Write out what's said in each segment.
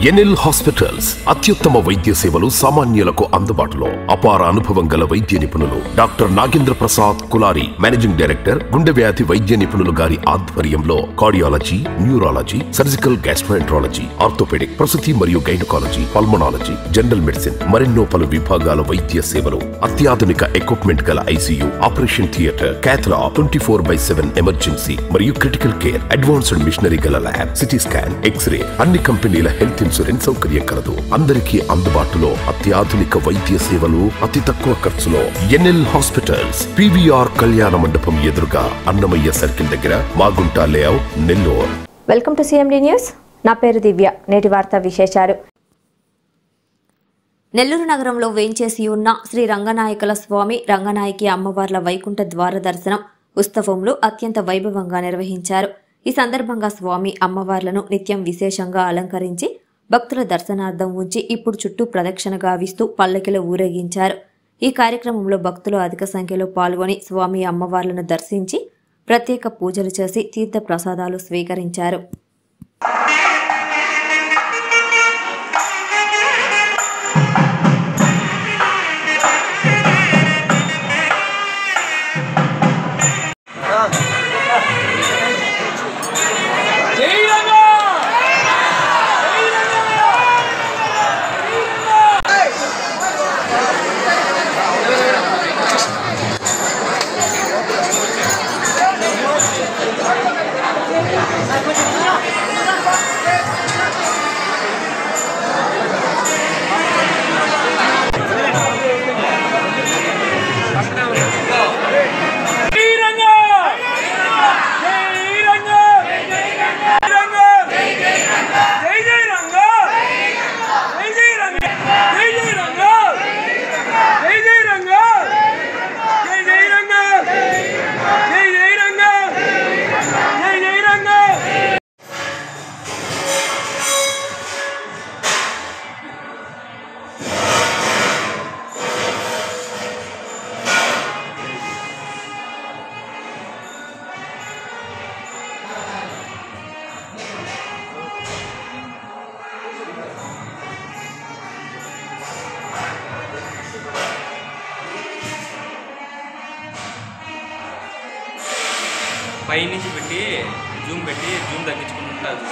NL hospitals అత్యుత్తమ వైద్య సేవలు సామాన్యులకు అందుబాటులో. అపార అనుభవం గల వైద్య నిపుణులు doctor Nagendra Prasad Kulari, managing director, గుండె వ్యాధి వైద్య నిపుణులు గారి ఆధ్వర్యంలో cardiology, neurology, surgical gastroenterology, orthopaedic, ప్రసూతి మరియు గైనకాలజీ, పల్మనాలజీ, జనరల్ మెడిసిన్ మరెన్నో పలు విభాగాల వైద్య సేవలు. అత్యాధునిక ఎక్విప్మెంట్ గల ఐసీయూ, ఆపరేషన్ థియేటర్, క్యాథ్లా, 24/7 ఎమర్జెన్సీ మరియు క్రిటికల్ కేర్, అడ్వాన్స్డ్ మిషనరీ గల ల్యాబ్, సిటీ స్కాన్, ఎక్స్రే, అన్ని కంపెనీల హెల్త్ ఇన్సూరెన్స్ సౌకర్యం కలదు. అందరికీ అందుబాటులో అత్యాధునిక వైద్య సేవలు అతి తక్కువ ఖర్చులో. ఎన్ఎల్ హాస్పిటల్స్, పీవీఆర్ కళ్యాణ మండపం ఎదురుగా, అన్నమయ్య సర్కిల్ దగ్గర, Magunta layout, Nellore. Welcome to CMD news. నా పేరు దివ్య. నేటి వార్తా విశేషాలు. నెల్లూరు నగరంలో వేంచేసి ఉన్న శ్రీ రంగనాయకుల స్వామి, రంగనాయకి అమ్మవార్ల వైకుంఠ ద్వార దర్శనం ఉత్సవంలో అత్యంత వైభవంగా నిర్వహించారు. ఈ సందర్భంగా స్వామి అమ్మవార్లను నిత్యం విశేషంగా అలంకరించి భక్తుల దర్శనార్థం ఉంచి ఇప్పుడు చుట్టూ ప్రదక్షిణ గావిస్తూ పల్లకిలో ఊరేగించారు. ఈ కార్యక్రమంలో భక్తులు అధిక సంఖ్యలో పాల్గొని స్వామి అమ్మవార్లను దర్శించి ప్రత్యేక పూజలు చేసి తీర్థ ప్రసాదాలు స్వీకరించారు. పై నుంచి పెట్టి జూమ్ తగ్గించుకుంటారు.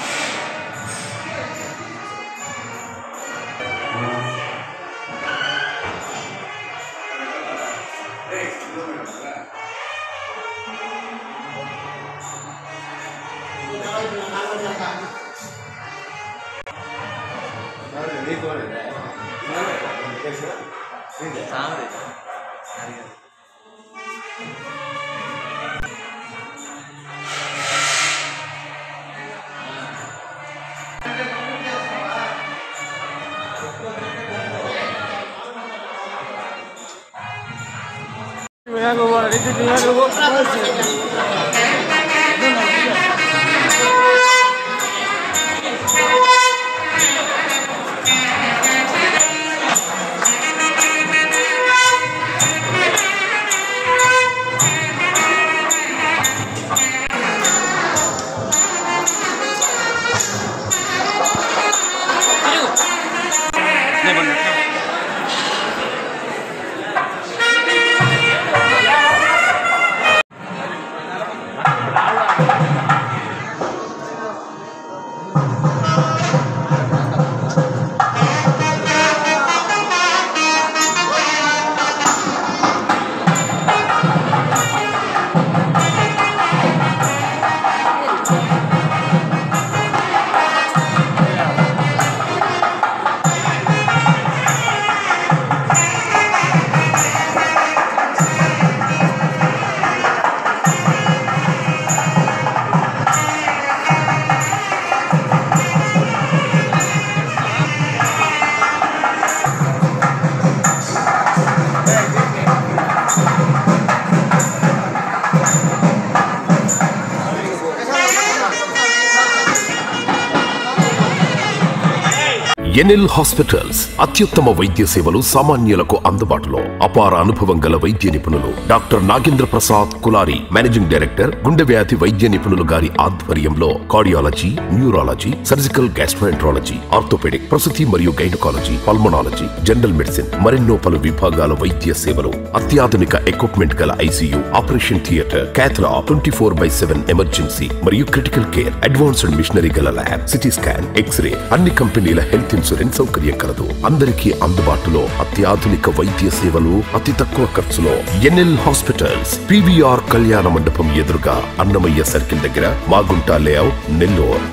ఎన్ఎల్ హాస్పిటల్స్ అత్యుత్తమ వైద్య సేవలు సామాన్యులకు అందుబాటులో. అపార అనుభవం గల వైద్య నిపుణులు doctor Nagendra Prasad Kulari, managing director, గుండె వ్యాధి వైద్య నిపుణులు గారి ఆధ్వర్యంలో cardiology, neurology, surgical gastroenterology, orthopaedic, ప్రసూతి మరియు గైనకాలజీ, పల్మనాలజీ, జనరల్ మెడిసిన్ మరెన్నో పలు విభాగాల వైద్య సేవలు, అత్యాధునిక ఎక్విప్మెంట్ గల ICU, operation theatre, cath lab, 24/7 emergency మరియు క్రిటికల్ కేర్, అడ్వాన్స్డ్ మిషనరీ గల ల్యాబ్, సిటీ స్కాన్, ఎక్స్రే, అన్ని కంపెనీల హెల్త్ ఇన్సూరెన్స్ సౌకర్యం కలదు. అందరికీ అందుబాటులో అత్యాధునిక వైద్య సేవలు అతి తక్కువ ఖర్చులో. ఎన్ఎల్ హాస్పిటల్స్, PVR కళ్యాణ మండపం ఎదురుగా, అన్నమయ్య సర్కిల్ దగ్గర, మాగుంట లేఅవుట్, నెల్లూరు.